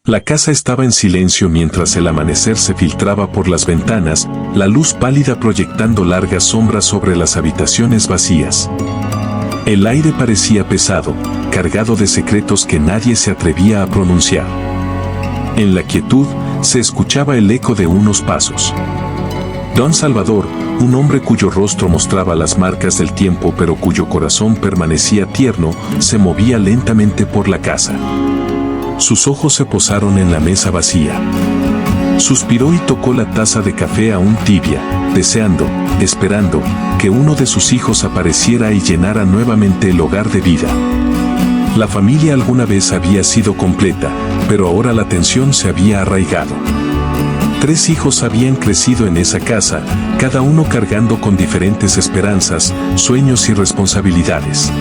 La casa estaba en silencio mientras el amanecer se filtraba por las ventanas, la luz pálida proyectando largas sombras sobre las habitaciones vacías. El aire parecía pesado, cargado de secretos que nadie se atrevía a pronunciar. En la quietud, se escuchaba el eco de unos pasos. Don Salvador, un hombre cuyo rostro mostraba las marcas del tiempo pero cuyo corazón permanecía tierno, se movía lentamente por la casa. Sus ojos se posaron en la mesa vacía. Suspiró y tocó la taza de café aún tibia, deseando, esperando, que uno de sus hijos apareciera y llenara nuevamente el hogar de vida. La familia alguna vez había sido completa, pero ahora la tensión se había arraigado. 3 hijos habían crecido en esa casa, cada uno cargando con diferentes esperanzas, sueños y responsabilidades.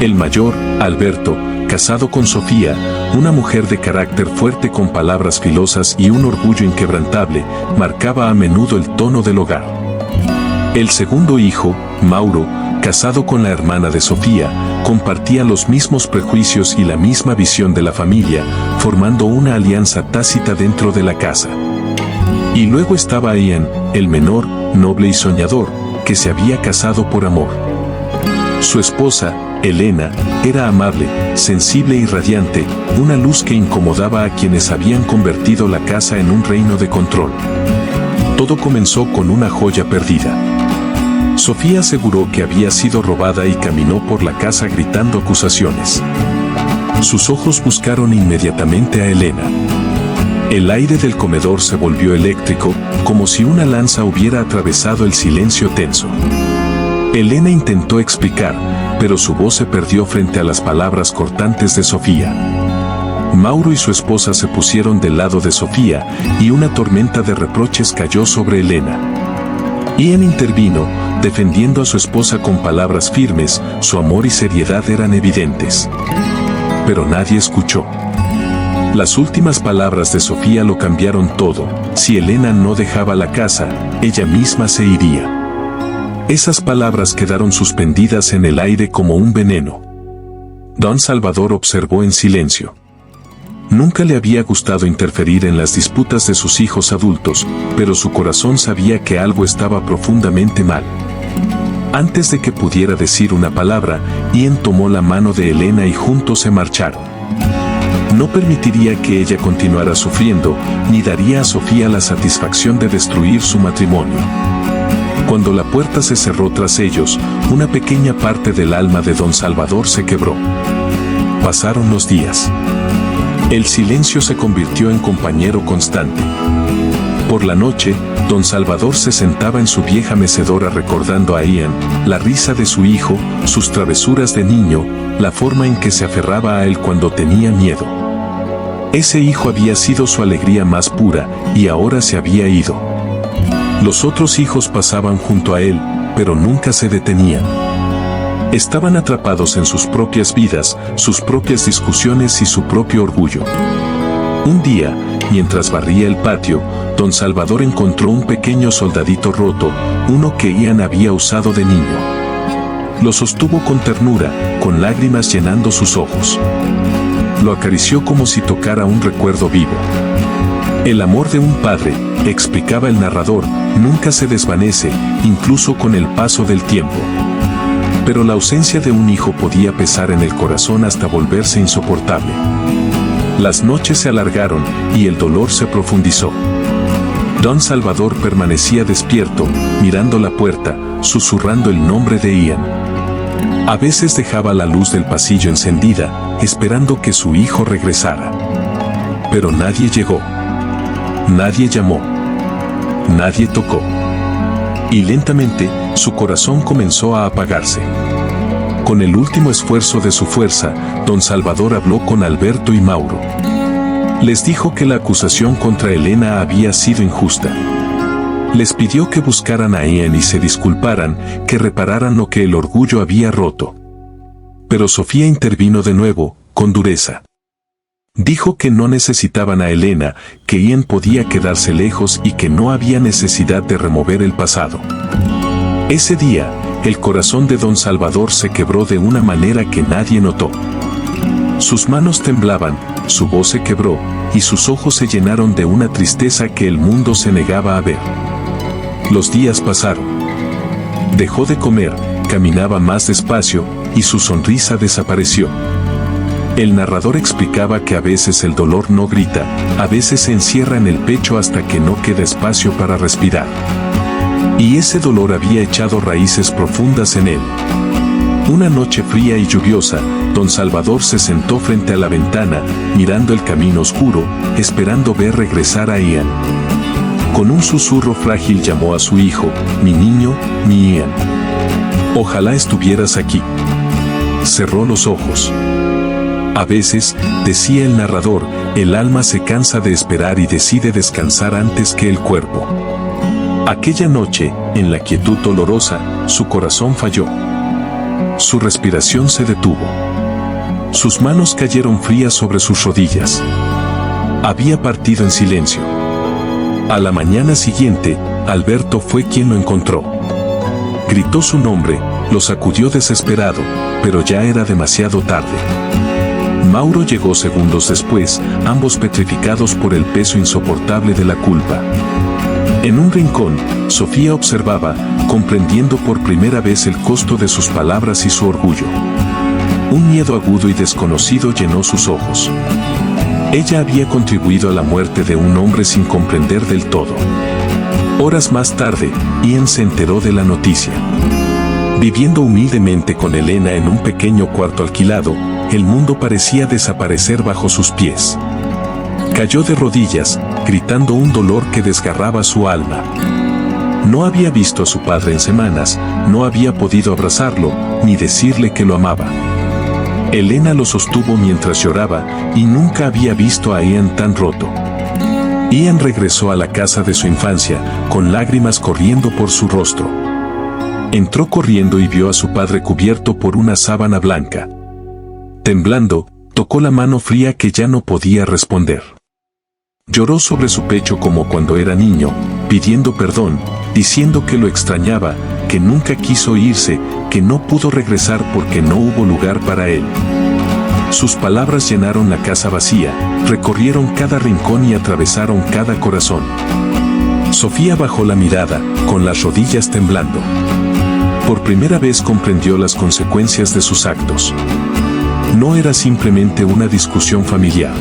El mayor, Alberto, casado con Sofía, una mujer de carácter fuerte con palabras filosas y un orgullo inquebrantable, marcaba a menudo el tono del hogar. El segundo hijo, Mauro, casado con la hermana de Sofía, compartía los mismos prejuicios y la misma visión de la familia, formando una alianza tácita dentro de la casa. Y luego estaba Ian, el menor, noble y soñador, que se había casado por amor. Su esposa, Elena, era amable, sensible y radiante, una luz que incomodaba a quienes habían convertido la casa en un reino de control. Todo comenzó con una joya perdida. Sofía aseguró que había sido robada y caminó por la casa gritando acusaciones. Sus ojos buscaron inmediatamente a Elena. El aire del comedor se volvió eléctrico, como si una lanza hubiera atravesado el silencio tenso. Elena intentó explicar, pero su voz se perdió frente a las palabras cortantes de Sofía. Mauro y su esposa se pusieron del lado de Sofía, y una tormenta de reproches cayó sobre Elena. Ian intervino, defendiendo a su esposa con palabras firmes, su amor y seriedad eran evidentes. Pero nadie escuchó. Las últimas palabras de Sofía lo cambiaron todo: si Elena no dejaba la casa, ella misma se iría. Esas palabras quedaron suspendidas en el aire como un veneno. Don Salvador observó en silencio. Nunca le había gustado interferir en las disputas de sus hijos adultos, pero su corazón sabía que algo estaba profundamente mal. Antes de que pudiera decir una palabra, Ian tomó la mano de Elena y juntos se marcharon. No permitiría que ella continuara sufriendo, ni daría a Sofía la satisfacción de destruir su matrimonio. Cuando la puerta se cerró tras ellos, una pequeña parte del alma de Don Salvador se quebró. Pasaron los días. El silencio se convirtió en compañero constante. Por la noche, Don Salvador se sentaba en su vieja mecedora recordando a Ian, la risa de su hijo, sus travesuras de niño, la forma en que se aferraba a él cuando tenía miedo. Ese hijo había sido su alegría más pura, y ahora se había ido. Los otros hijos pasaban junto a él, pero nunca se detenían. Estaban atrapados en sus propias vidas, sus propias discusiones y su propio orgullo. Un día, mientras barría el patio, Don Salvador encontró un pequeño soldadito roto, uno que Ian había usado de niño. Lo sostuvo con ternura, con lágrimas llenando sus ojos. Lo acarició como si tocara un recuerdo vivo. El amor de un padre, explicaba el narrador, nunca se desvanece, incluso con el paso del tiempo. Pero la ausencia de un hijo podía pesar en el corazón hasta volverse insoportable. Las noches se alargaron y el dolor se profundizó. Don Salvador permanecía despierto, mirando la puerta, susurrando el nombre de Ian. A veces dejaba la luz del pasillo encendida, esperando que su hijo regresara. Pero nadie llegó. Nadie llamó. Nadie tocó. Y lentamente, su corazón comenzó a apagarse. Con el último esfuerzo de su fuerza, Don Salvador habló con Alberto y Mauro. Les dijo que la acusación contra Elena había sido injusta. Les pidió que buscaran a Ian y se disculparan, que repararan lo que el orgullo había roto. Pero Sofía intervino de nuevo, con dureza. Dijo que no necesitaban a Elena, que Ian podía quedarse lejos y que no había necesidad de remover el pasado. Ese día, el corazón de Don Salvador se quebró de una manera que nadie notó. Sus manos temblaban, su voz se quebró, y sus ojos se llenaron de una tristeza que el mundo se negaba a ver. Los días pasaron. Dejó de comer, caminaba más despacio, y su sonrisa desapareció. El narrador explicaba que a veces el dolor no grita, a veces se encierra en el pecho hasta que no queda espacio para respirar. Y ese dolor había echado raíces profundas en él. Una noche fría y lluviosa, don Salvador se sentó frente a la ventana, mirando el camino oscuro, esperando ver regresar a Ian. Con un susurro frágil llamó a su hijo, mi niño, mi Ian. Ojalá estuvieras aquí. Cerró los ojos. A veces, decía el narrador, el alma se cansa de esperar y decide descansar antes que el cuerpo. Aquella noche, en la quietud dolorosa, su corazón falló. Su respiración se detuvo. Sus manos cayeron frías sobre sus rodillas. Había partido en silencio. A la mañana siguiente, Alberto fue quien lo encontró. Gritó su nombre, lo sacudió desesperado, pero ya era demasiado tarde. Mauro llegó segundos después, ambos petrificados por el peso insoportable de la culpa. En un rincón, Sofía observaba, comprendiendo por primera vez el costo de sus palabras y su orgullo. Un miedo agudo y desconocido llenó sus ojos. Ella había contribuido a la muerte de un hombre sin comprender del todo. Horas más tarde, Ian se enteró de la noticia. Viviendo humildemente con Elena en un pequeño cuarto alquilado, el mundo parecía desaparecer bajo sus pies. Cayó de rodillas, gritando un dolor que desgarraba su alma. No había visto a su padre en semanas, no había podido abrazarlo, ni decirle que lo amaba. Elena lo sostuvo mientras lloraba, y nunca había visto a Ian tan roto. Ian regresó a la casa de su infancia, con lágrimas corriendo por su rostro. Entró corriendo y vio a su padre cubierto por una sábana blanca. Temblando, tocó la mano fría que ya no podía responder. Lloró sobre su pecho como cuando era niño, pidiendo perdón, diciendo que lo extrañaba, que nunca quiso irse, que no pudo regresar porque no hubo lugar para él. Sus palabras llenaron la casa vacía, recorrieron cada rincón y atravesaron cada corazón. Sofía bajó la mirada, con las rodillas temblando. Por primera vez comprendió las consecuencias de sus actos. No era simplemente una discusión familiar.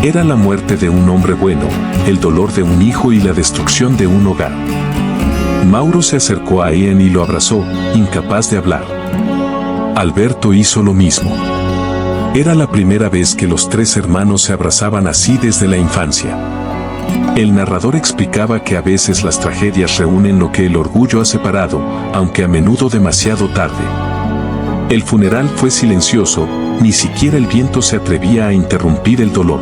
Era la muerte de un hombre bueno, el dolor de un hijo y la destrucción de un hogar. Mauro se acercó a Ian y lo abrazó, incapaz de hablar. Alberto hizo lo mismo. Era la primera vez que los tres hermanos se abrazaban así desde la infancia. El narrador explicaba que a veces las tragedias reúnen lo que el orgullo ha separado, aunque a menudo demasiado tarde. El funeral fue silencioso, ni siquiera el viento se atrevía a interrumpir el dolor.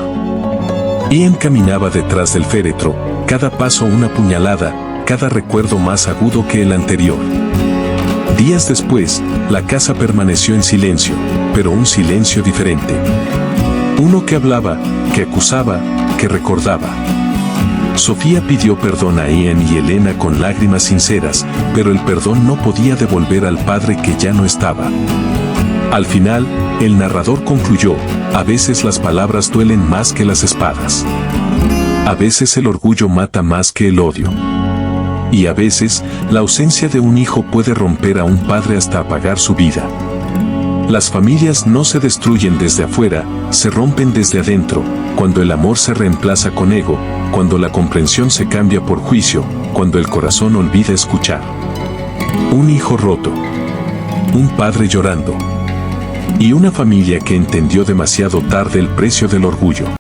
Ian caminaba detrás del féretro, cada paso una puñalada, cada recuerdo más agudo que el anterior. Días después, la casa permaneció en silencio, pero un silencio diferente. Uno que hablaba, que acusaba, que recordaba. Sofía pidió perdón a Ian y Elena con lágrimas sinceras, pero el perdón no podía devolver al padre que ya no estaba. Al final, el narrador concluyó, a veces las palabras duelen más que las espadas. A veces el orgullo mata más que el odio. Y a veces, la ausencia de un hijo puede romper a un padre hasta apagar su vida. Las familias no se destruyen desde afuera, se rompen desde adentro, cuando el amor se reemplaza con ego, cuando la comprensión se cambia por juicio, cuando el corazón olvida escuchar. Un hijo roto. Un padre llorando. Y una familia que entendió demasiado tarde el precio del orgullo.